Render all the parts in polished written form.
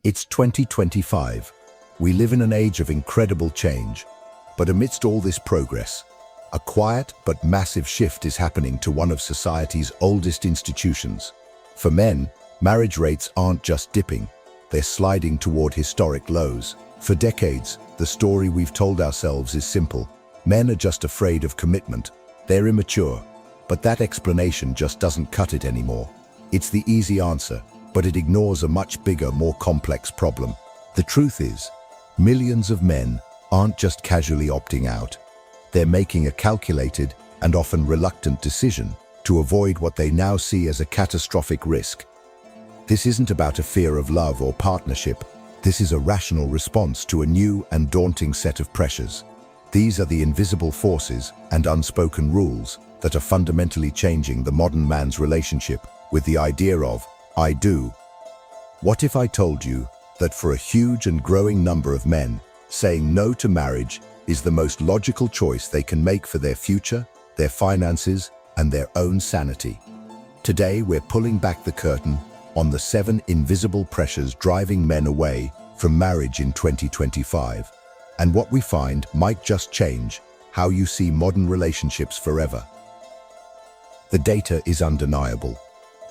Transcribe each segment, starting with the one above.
It's 2025. We live in an age of incredible change. But amidst all this progress, a quiet but massive shift is happening to one of society's oldest institutions. For men, marriage rates aren't just dipping, they're sliding toward historic lows. For decades, the story we've told ourselves is simple. Men are just afraid of commitment. They're immature. But that explanation just doesn't cut it anymore. It's the easy answer, but it ignores a much bigger, more complex problem. The truth is, millions of men aren't just casually opting out. They're making a calculated and often reluctant decision to avoid what they now see as a catastrophic risk. This isn't about a fear of love or partnership. This is a rational response to a new and daunting set of pressures. These are the invisible forces and unspoken rules that are fundamentally changing the modern man's relationship with the idea of I do. What if I told you that for a huge and growing number of men, saying no to marriage is the most logical choice they can make for their future, their finances, and their own sanity? Today, we're pulling back the curtain on the 7 invisible pressures driving men away from marriage in 2025. And what we find might just change how you see modern relationships forever. The data is undeniable.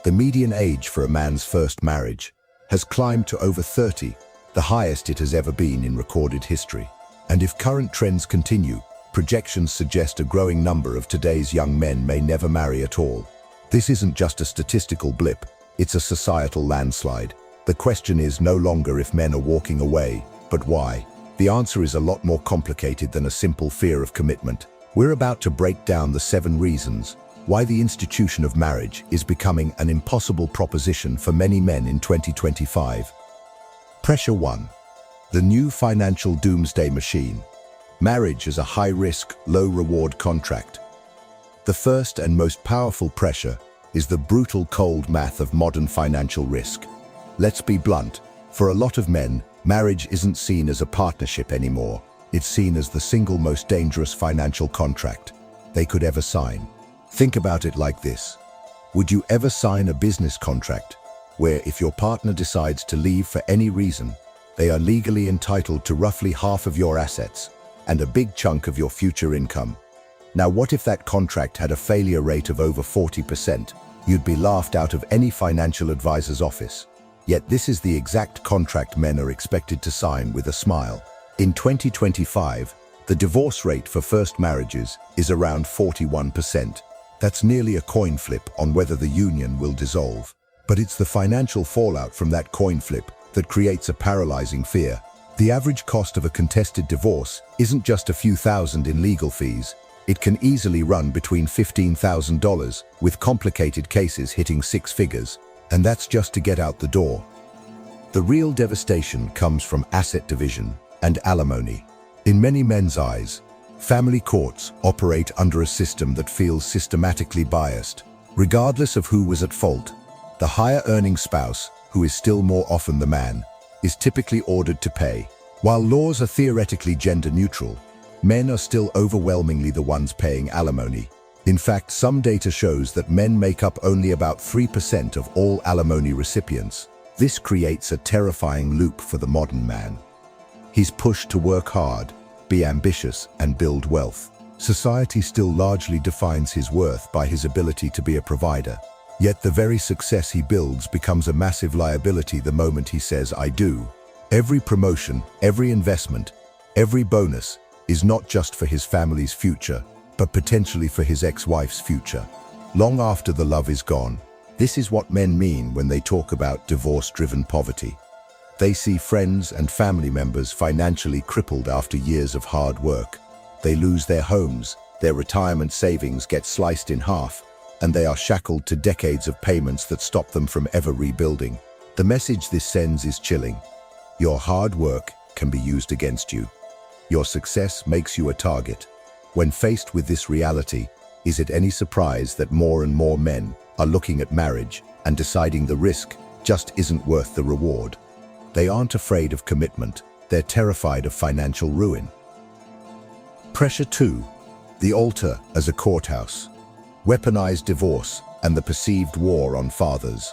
The median age for a man's first marriage has climbed to over 30, the highest it has ever been in recorded history. And if current trends continue, projections suggest a growing number of today's young men may never marry at all. This isn't just a statistical blip, it's a societal landslide. The question is no longer if men are walking away, but why. The answer is a lot more complicated than a simple fear of commitment. We're about to break down the 7 reasons why the institution of marriage is becoming an impossible proposition for many men in 2025. Pressure 1. The new financial doomsday machine. Marriage is a high-risk, low-reward contract. The first and most powerful pressure is the brutal cold math of modern financial risk. Let's be blunt. For a lot of men, marriage isn't seen as a partnership anymore. It's seen as the single most dangerous financial contract they could ever sign. Think about it like this. Would you ever sign a business contract where if your partner decides to leave for any reason, they are legally entitled to roughly half of your assets and a big chunk of your future income? Now, what if that contract had a failure rate of over 40%? You'd be laughed out of any financial advisor's office. Yet this is the exact contract men are expected to sign with a smile. In 2025, the divorce rate for first marriages is around 41%. That's nearly a coin flip on whether the union will dissolve. But it's the financial fallout from that coin flip that creates a paralyzing fear. The average cost of a contested divorce isn't just a few thousand in legal fees. It can easily run between $15,000, with complicated cases hitting 6 figures. And that's just to get out the door. The real devastation comes from asset division and alimony. In many men's eyes, family courts operate under a system that feels systematically biased. Regardless of who was at fault, the higher-earning spouse, who is still more often the man, is typically ordered to pay. While laws are theoretically gender-neutral, men are still overwhelmingly the ones paying alimony. In fact, some data shows that men make up only about 3% of all alimony recipients. This creates a terrifying loop for the modern man. He's pushed to work hard, be ambitious, and build wealth. Society still largely defines his worth by his ability to be a provider. Yet the very success he builds becomes a massive liability the moment he says, I do. Every promotion, every investment, every bonus is not just for his family's future, but potentially for his ex-wife's future. Long after the love is gone, this is what men mean when they talk about divorce-driven poverty. They see friends and family members financially crippled after years of hard work. They lose their homes, their retirement savings get sliced in half, and they are shackled to decades of payments that stop them from ever rebuilding. The message this sends is chilling. Your hard work can be used against you. Your success makes you a target. When faced with this reality, is it any surprise that more and more men are looking at marriage and deciding the risk just isn't worth the reward? They aren't afraid of commitment, they're terrified of financial ruin. Pressure 2. The altar as a courthouse. Weaponized divorce and the perceived war on fathers.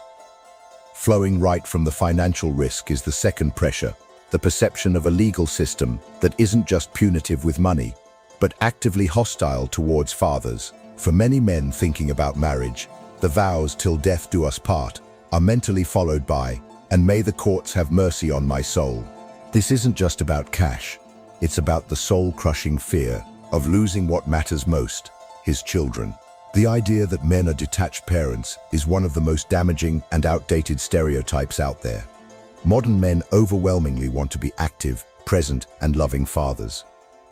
Flowing right from the financial risk is the second pressure, the perception of a legal system that isn't just punitive with money, but actively hostile towards fathers. For many men thinking about marriage, the vows "till death do us part" are mentally followed by "and may the courts have mercy on my soul." This isn't just about cash, it's about the soul-crushing fear of losing what matters most, his children. The idea that men are detached parents is one of the most damaging and outdated stereotypes out there. Modern men overwhelmingly want to be active, present, and loving fathers.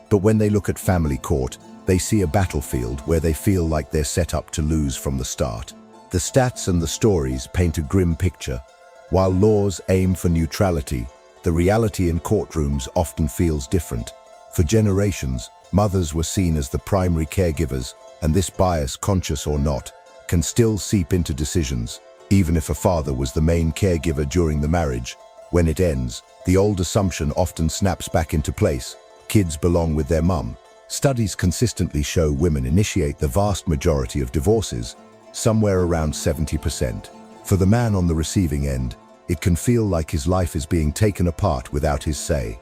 But when they look at family court, they see a battlefield where they feel like they're set up to lose from the start. The stats and the stories paint a grim picture. While laws aim for neutrality, the reality in courtrooms often feels different. For generations, mothers were seen as the primary caregivers, and this bias, conscious or not, can still seep into decisions. Even if a father was the main caregiver during the marriage, when it ends, the old assumption often snaps back into place: kids belong with their mum. Studies consistently show women initiate the vast majority of divorces, somewhere around 70%. For the man on the receiving end, it can feel like his life is being taken apart without his say.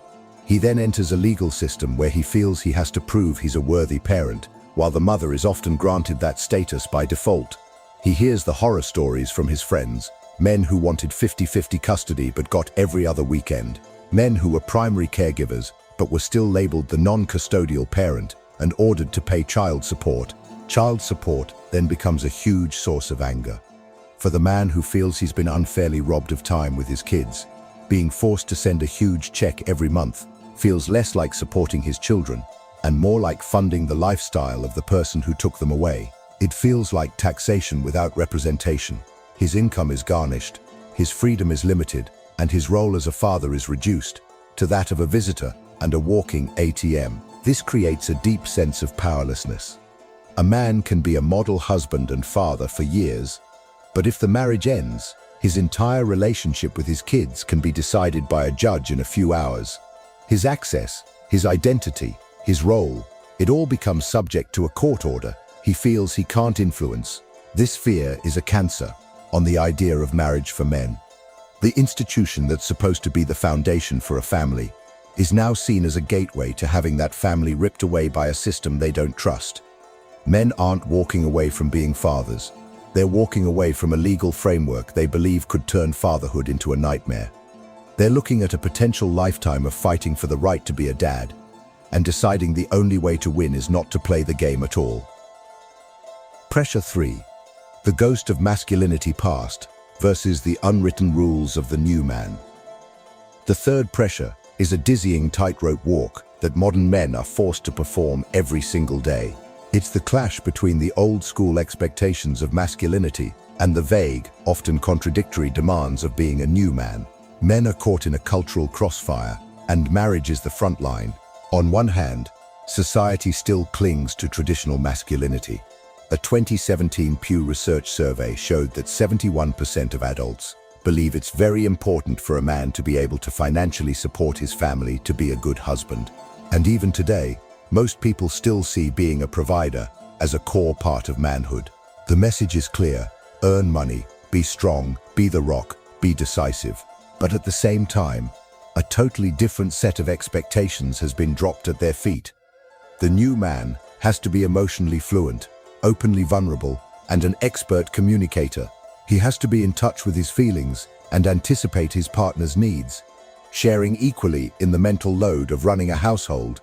He then enters a legal system where he feels he has to prove he's a worthy parent, while the mother is often granted that status by default. He hears the horror stories from his friends, men who wanted 50-50 custody but got every other weekend, men who were primary caregivers but were still labeled the non-custodial parent and ordered to pay child support. Child support then becomes a huge source of anger. For the man who feels he's been unfairly robbed of time with his kids, being forced to send a huge check every month feels less like supporting his children and more like funding the lifestyle of the person who took them away. It feels like taxation without representation. His income is garnished, his freedom is limited, and his role as a father is reduced to that of a visitor and a walking ATM. This creates a deep sense of powerlessness. A man can be a model husband and father for years, but if the marriage ends, his entire relationship with his kids can be decided by a judge in a few hours. His access, his identity, his role, it all becomes subject to a court order he feels he can't influence. This fear is a cancer on the idea of marriage for men. The institution that's supposed to be the foundation for a family is now seen as a gateway to having that family ripped away by a system they don't trust. Men aren't walking away from being fathers. They're walking away from a legal framework they believe could turn fatherhood into a nightmare. They're looking at a potential lifetime of fighting for the right to be a dad and deciding the only way to win is not to play the game at all. Pressure 3. The ghost of masculinity past versus the unwritten rules of the new man. The third pressure is a dizzying tightrope walk that modern men are forced to perform every single day. It's the clash between the old-school expectations of masculinity and the vague, often contradictory demands of being a new man. Men are caught in a cultural crossfire, and marriage is the front line. On one hand, society still clings to traditional masculinity. A 2017 Pew Research survey showed that 71% of adults believe it's very important for a man to be able to financially support his family to be a good husband. And even today, most people still see being a provider as a core part of manhood. The message is clear: earn money, be strong, be the rock, be decisive. But at the same time, a totally different set of expectations has been dropped at their feet. The new man has to be emotionally fluent, openly vulnerable, and an expert communicator. He has to be in touch with his feelings and anticipate his partner's needs, sharing equally in the mental load of running a household,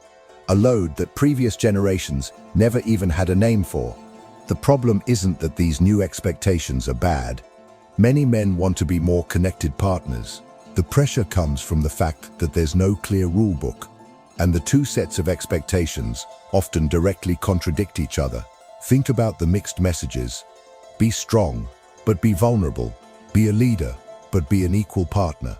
a load that previous generations never even had a name for. The problem isn't that these new expectations are bad. Many men want to be more connected partners. The pressure comes from the fact that there's no clear rule book, and the two sets of expectations often directly contradict each other. Think about the mixed messages. Be strong, but be vulnerable. Be a leader, but be an equal partner.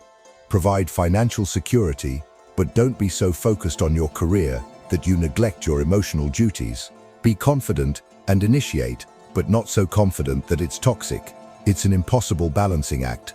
Provide financial security, but don't be so focused on your career that you neglect your emotional duties. Be confident and initiate, but not so confident that it's toxic. It's an impossible balancing act.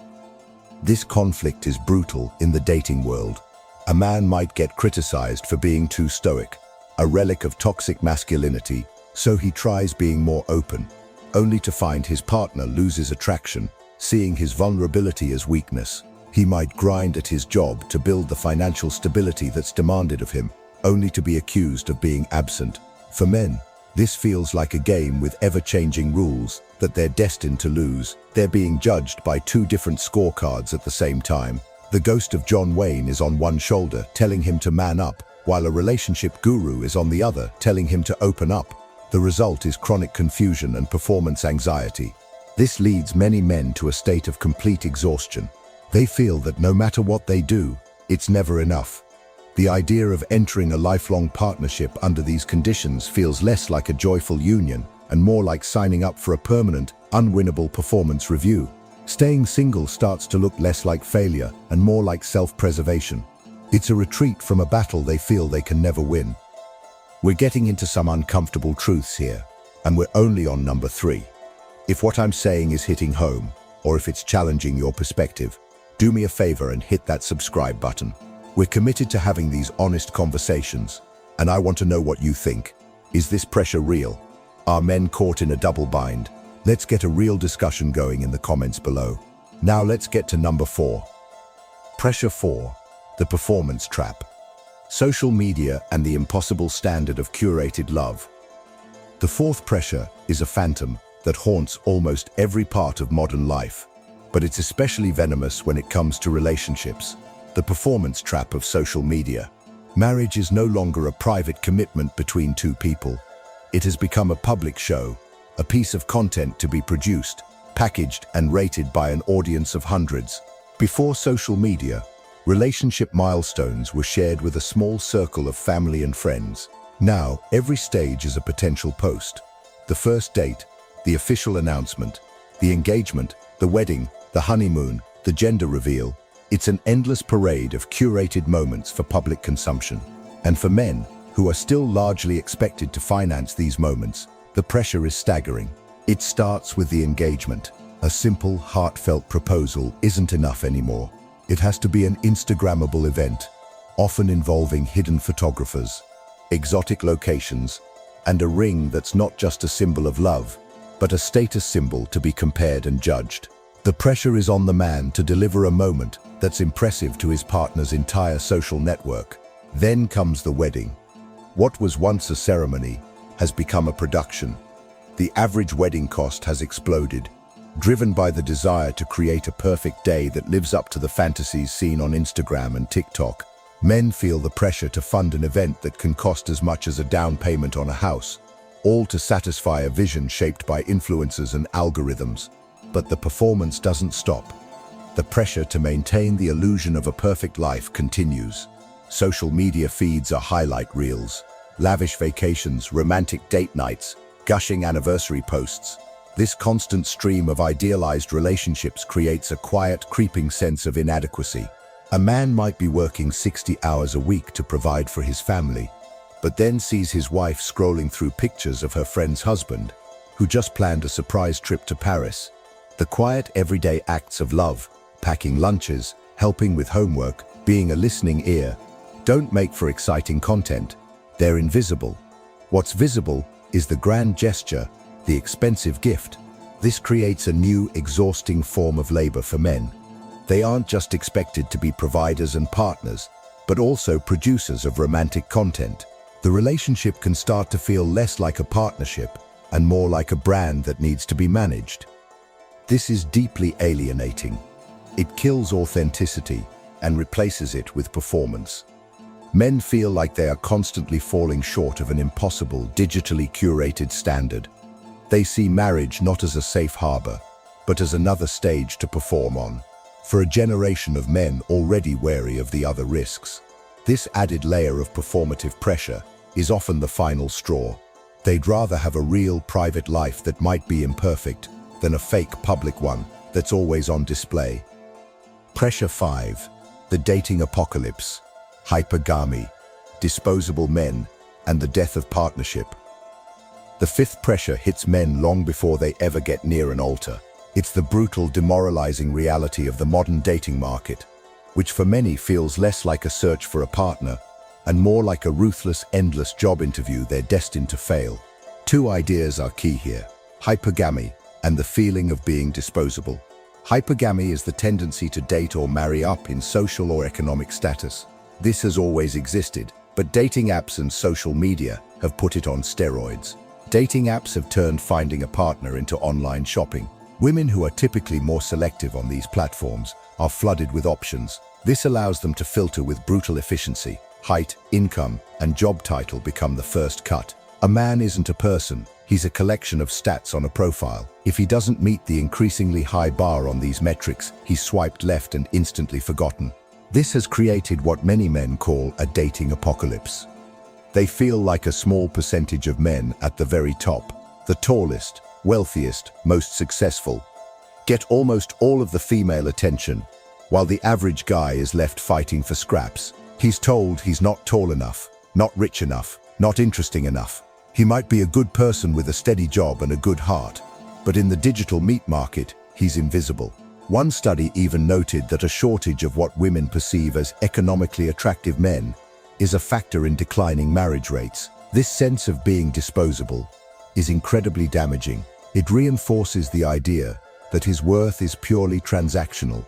This conflict is brutal in the dating world. A man might get criticized for being too stoic, a relic of toxic masculinity, so he tries being more open, only to find his partner loses attraction seeing his vulnerability as weakness. He might grind at his job to build the financial stability that's demanded of him, only to be accused of being absent. For men, this feels like a game with ever-changing rules that they're destined to lose. They're being judged by two different scorecards at the same time. The ghost of John Wayne is on one shoulder, telling him to man up, while a relationship guru is on the other, telling him to open up. The result is chronic confusion and performance anxiety. This leads many men to a state of complete exhaustion. They feel that no matter what they do, it's never enough. The idea of entering a lifelong partnership under these conditions feels less like a joyful union and more like signing up for a permanent, unwinnable performance review. Staying single starts to look less like failure and more like self-preservation. It's a retreat from a battle they feel they can never win. We're getting into some uncomfortable truths here, and we're only on number 3. If what I'm saying is hitting home, or if it's challenging your perspective, do me a favor and hit that subscribe button. We're committed to having these honest conversations, and I want to know what you think. Is this pressure real? Are men caught in a double bind? Let's get a real discussion going in the comments below. Now let's get to number 4. Pressure 4, the performance trap. Social media and the impossible standard of curated love. The fourth pressure is a phantom that haunts almost every part of modern life, but it's especially venomous when it comes to relationships. The performance trap of social media. Marriage is no longer a private commitment between two people. It has become a public show, a piece of content to be produced, packaged, and rated by an audience of hundreds. Before social media, relationship milestones were shared with a small circle of family and friends. Now, every stage is a potential post. The first date, the official announcement, the engagement, the wedding, the honeymoon, the gender reveal. It's an endless parade of curated moments for public consumption. And for men, who are still largely expected to finance these moments, the pressure is staggering. It starts with the engagement. A simple, heartfelt proposal isn't enough anymore. It has to be an Instagrammable event, often involving hidden photographers, exotic locations, and a ring that's not just a symbol of love, but a status symbol to be compared and judged. The pressure is on the man to deliver a moment that's impressive to his partner's entire social network. Then comes the wedding. What was once a ceremony has become a production. The average wedding cost has exploded, driven by the desire to create a perfect day that lives up to the fantasies seen on Instagram and TikTok. Men feel the pressure to fund an event that can cost as much as a down payment on a house, all to satisfy a vision shaped by influencers and algorithms. But the performance doesn't stop. The pressure to maintain the illusion of a perfect life continues. Social media feeds are highlight reels, lavish vacations, romantic date nights, gushing anniversary posts. This constant stream of idealized relationships creates a quiet, creeping sense of inadequacy. A man might be working 60 hours a week to provide for his family, but then sees his wife scrolling through pictures of her friend's husband, who just planned a surprise trip to Paris. The quiet, everyday acts of love, packing lunches, helping with homework, being a listening ear, don't make for exciting content. They're invisible. What's visible is the grand gesture, the expensive gift. This creates a new, exhausting form of labor for men. They aren't just expected to be providers and partners, but also producers of romantic content. The relationship can start to feel less like a partnership and more like a brand that needs to be managed. This is deeply alienating. It kills authenticity and replaces it with performance. Men feel like they are constantly falling short of an impossible, digitally curated standard. They see marriage not as a safe harbor, but as another stage to perform on. For a generation of men already wary of the other risks, this added layer of performative pressure is often the final straw. They'd rather have a real private life that might be imperfect than a fake public one that's always on display. Pressure 5, the dating apocalypse, hypergamy, disposable men, and the death of partnership. The fifth pressure hits men long before they ever get near an altar. It's the brutal, demoralizing reality of the modern dating market, which for many feels less like a search for a partner and more like a ruthless, endless job interview they're destined to fail. Two ideas are key here: hypergamy and the feeling of being disposable. Hypergamy is the tendency to date or marry up in social or economic status. This has always existed, but dating apps and social media have put it on steroids. Dating apps have turned finding a partner into online shopping. Women who are typically more selective on these platforms are flooded with options. This allows them to filter with brutal efficiency. Height, income, and job title become the first cut. A man isn't a person, he's a collection of stats on a profile. If he doesn't meet the increasingly high bar on these metrics, he's swiped left and instantly forgotten. This has created what many men call a dating apocalypse. They feel like a small percentage of men at the very top, the tallest, wealthiest, most successful, get almost all of the female attention, while the average guy is left fighting for scraps. He's told he's not tall enough, not rich enough, not interesting enough. He might be a good person with a steady job and a good heart, but in the digital meat market, he's invisible. One study even noted that a shortage of what women perceive as economically attractive men is a factor in declining marriage rates. This sense of being disposable is incredibly damaging. It reinforces the idea that his worth is purely transactional,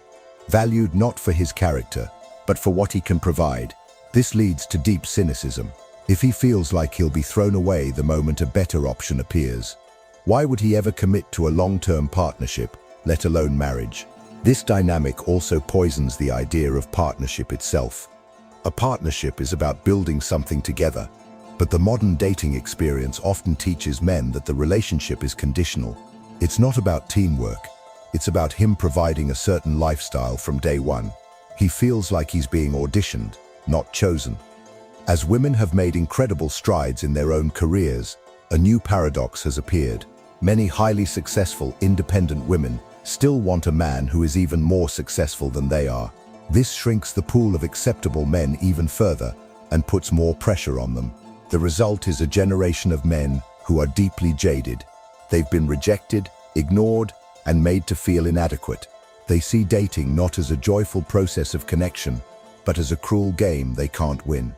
valued not for his character, but for what he can provide. This leads to deep cynicism. If he feels like he'll be thrown away the moment a better option appears, why would he ever commit to a long-term partnership, let alone marriage? This dynamic also poisons the idea of partnership itself. A partnership is about building something together, but the modern dating experience often teaches men that the relationship is conditional. It's not about teamwork, it's about him providing a certain lifestyle from day one. He feels like he's being auditioned, not chosen. As women have made incredible strides in their own careers, a new paradox has appeared. Many highly successful, independent women still want a man who is even more successful than they are. This shrinks the pool of acceptable men even further and puts more pressure on them. The result is a generation of men who are deeply jaded. They've been rejected, ignored, and made to feel inadequate. They see dating not as a joyful process of connection, but as a cruel game they can't win.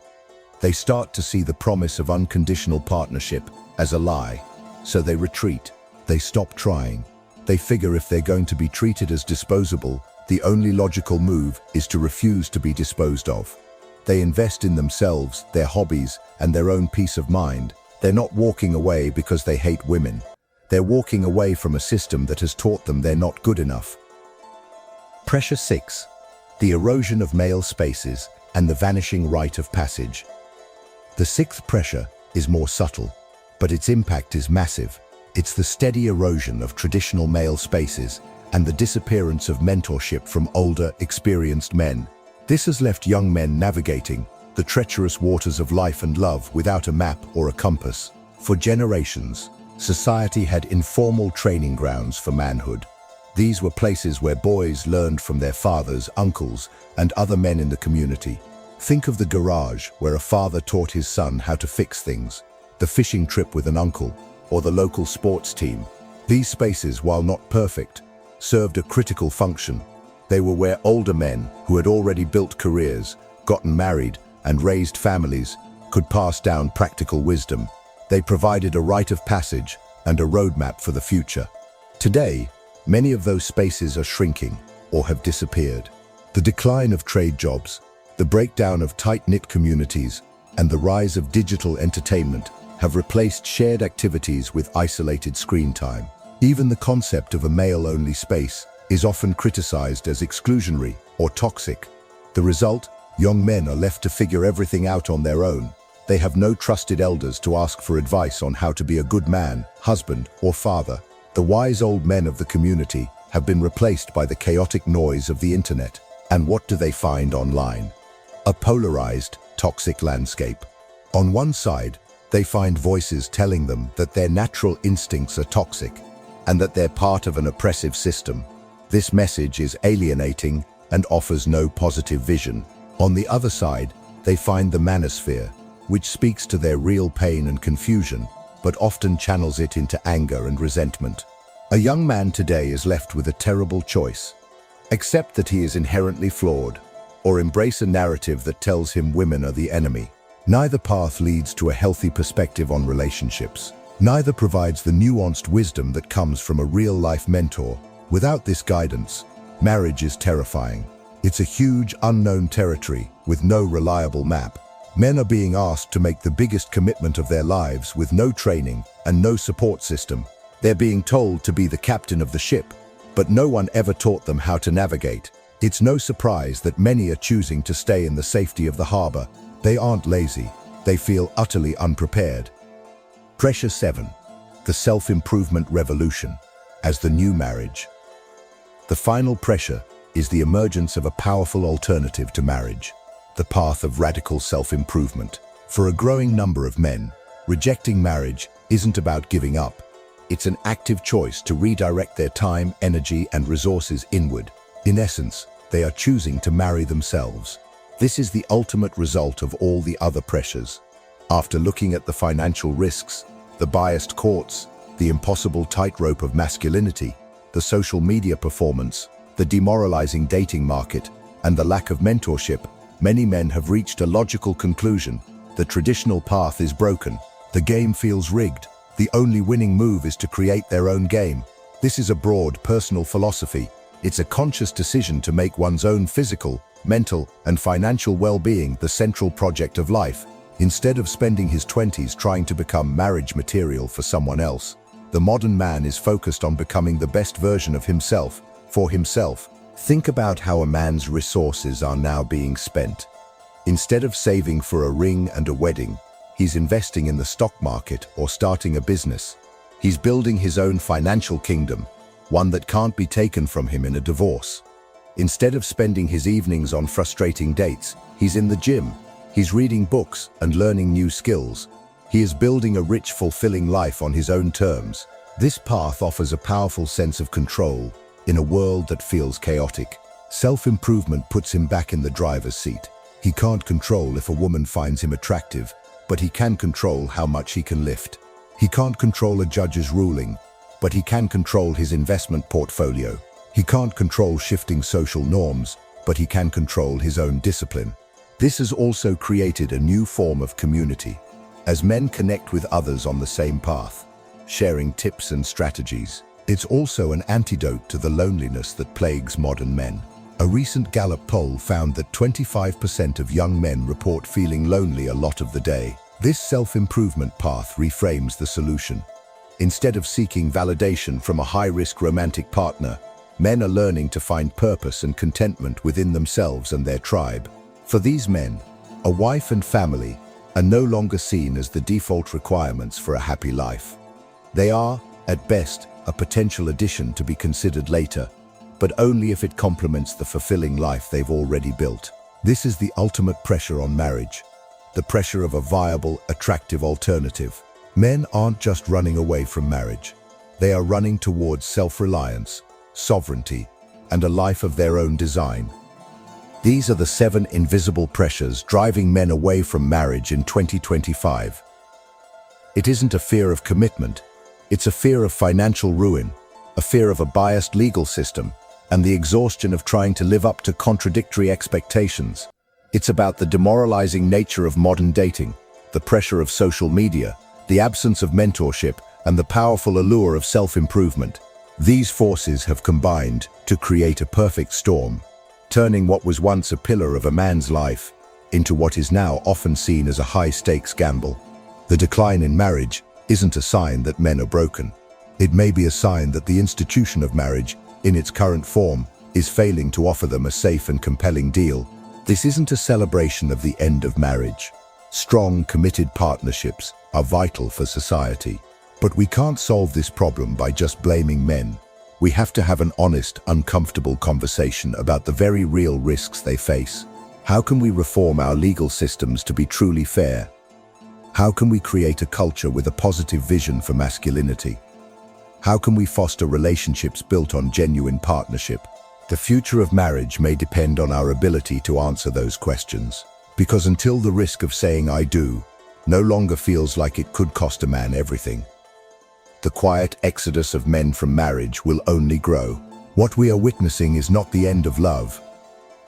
They start to see the promise of unconditional partnership as a lie, so they retreat. They stop trying. They figure if they're going to be treated as disposable, the only logical move is to refuse to be disposed of. They invest in themselves, their hobbies, and their own peace of mind. They're not walking away because they hate women. They're walking away from a system that has taught them they're not good enough. Pressure 6. The erosion of male spaces and the vanishing rite of passage. The sixth pressure is more subtle, but its impact is massive. It's the steady erosion of traditional male spaces and the disappearance of mentorship from older, experienced men. This has left young men navigating the treacherous waters of life and love without a map or a compass. For generations, society had informal training grounds for manhood. These were places where boys learned from their fathers, uncles, and other men in the community. Think of the garage, where a father taught his son how to fix things, the fishing trip with an uncle, or the local sports team. These spaces, while not perfect, served a critical function. They were where older men who had already built careers, gotten married, and raised families could pass down practical wisdom. They provided a rite of passage and a roadmap for the future. Today, many of those spaces are shrinking or have disappeared. The decline of trade jobs, the breakdown of tight-knit communities, and the rise of digital entertainment have replaced shared activities with isolated screen time. Even the concept of a male-only space is often criticized as exclusionary or toxic. The result? Young men are left to figure everything out on their own. They have no trusted elders to ask for advice on how to be a good man, husband, or father. The wise old men of the community have been replaced by the chaotic noise of the internet. And what do they find online? A polarized, toxic landscape. On one side, they find voices telling them that their natural instincts are toxic and that they're part of an oppressive system. This message is alienating and offers no positive vision. On the other side, they find the manosphere, which speaks to their real pain and confusion, but often channels it into anger and resentment. A young man today is left with a terrible choice. Accept that he is inherently flawed, or embrace a narrative that tells him women are the enemy. Neither path leads to a healthy perspective on relationships. Neither provides the nuanced wisdom that comes from a real-life mentor. Without this guidance, Marriage is terrifying. It's a huge, unknown territory with no reliable map. Men are being asked to make the biggest commitment of their lives with no training and no support system. They're being told to be the captain of the ship, but no one ever taught them how to navigate. It's no surprise that many are choosing to stay in the safety of the harbor. They aren't lazy. They feel utterly unprepared. Pressure 7. The self-improvement revolution as the new marriage. The final pressure is the emergence of a powerful alternative to marriage, the path of radical self-improvement. For a growing number of men, rejecting marriage isn't about giving up. It's an active choice to redirect their time, energy, and resources inward. In essence, they are choosing to marry themselves. This is the ultimate result of all the other pressures. After looking at the financial risks, the biased courts, the impossible tightrope of masculinity, the social media performance, the demoralizing dating market, and the lack of mentorship, many men have reached a logical conclusion. The traditional path is broken. The game feels rigged. The only winning move is to create their own game. This is a broad, personal philosophy. It's a conscious decision to make one's own physical, mental, and financial well-being the central project of life. Instead of spending his 20s trying to become marriage material for someone else, the modern man is focused on becoming the best version of himself, for himself. Think about how a man's resources are now being spent. Instead of saving for a ring and a wedding, he's investing in the stock market or starting a business. He's building his own financial kingdom, one that can't be taken from him in a divorce. Instead of spending his evenings on frustrating dates, he's in the gym. He's reading books and learning new skills. He is building a rich, fulfilling life on his own terms. This path offers a powerful sense of control in a world that feels chaotic. Self-improvement puts him back in the driver's seat. He can't control if a woman finds him attractive, but he can control how much he can lift. He can't control a judge's ruling, but he can control his investment portfolio. He can't control shifting social norms, but he can control his own discipline. This has also created a new form of community, as men connect with others on the same path, sharing tips and strategies. It's also an antidote to the loneliness that plagues modern men. A recent Gallup poll found that 25% of young men report feeling lonely a lot of the day. This self-improvement path reframes the solution. Instead of seeking validation from a high-risk romantic partner, men are learning to find purpose and contentment within themselves and their tribe. For these men, a wife and family are no longer seen as the default requirements for a happy life. They are, at best, a potential addition to be considered later, but only if it complements the fulfilling life they've already built. This is the ultimate pressure on marriage, the pressure of a viable, attractive alternative. Men aren't just running away from marriage. They are running towards self-reliance, sovereignty, and a life of their own design. These are the 7 invisible pressures driving men away from marriage in 2025. It isn't a fear of commitment. It's a fear of financial ruin, a fear of a biased legal system, and the exhaustion of trying to live up to contradictory expectations. It's about the demoralizing nature of modern dating, the pressure of social media, the absence of mentorship, and the powerful allure of self-improvement. These forces have combined to create a perfect storm, turning what was once a pillar of a man's life into what is now often seen as a high-stakes gamble. The decline in marriage isn't a sign that men are broken. It may be a sign that the institution of marriage, in its current form, is failing to offer them a safe and compelling deal. This isn't a celebration of the end of marriage. Strong, committed partnerships are vital for society. But we can't solve this problem by just blaming men. We have to have an honest, uncomfortable conversation about the very real risks they face. How can we reform our legal systems to be truly fair? How can we create a culture with a positive vision for masculinity? How can we foster relationships built on genuine partnership? The future of marriage may depend on our ability to answer those questions. Because until the risk of saying "I do" no longer feels like it could cost a man everything, the quiet exodus of men from marriage will only grow. What we are witnessing is not the end of love,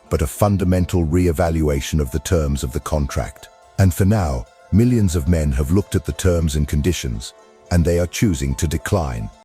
but a fundamental re-evaluation of the terms of the contract. And for now, millions of men have looked at the terms and conditions, and they are choosing to decline.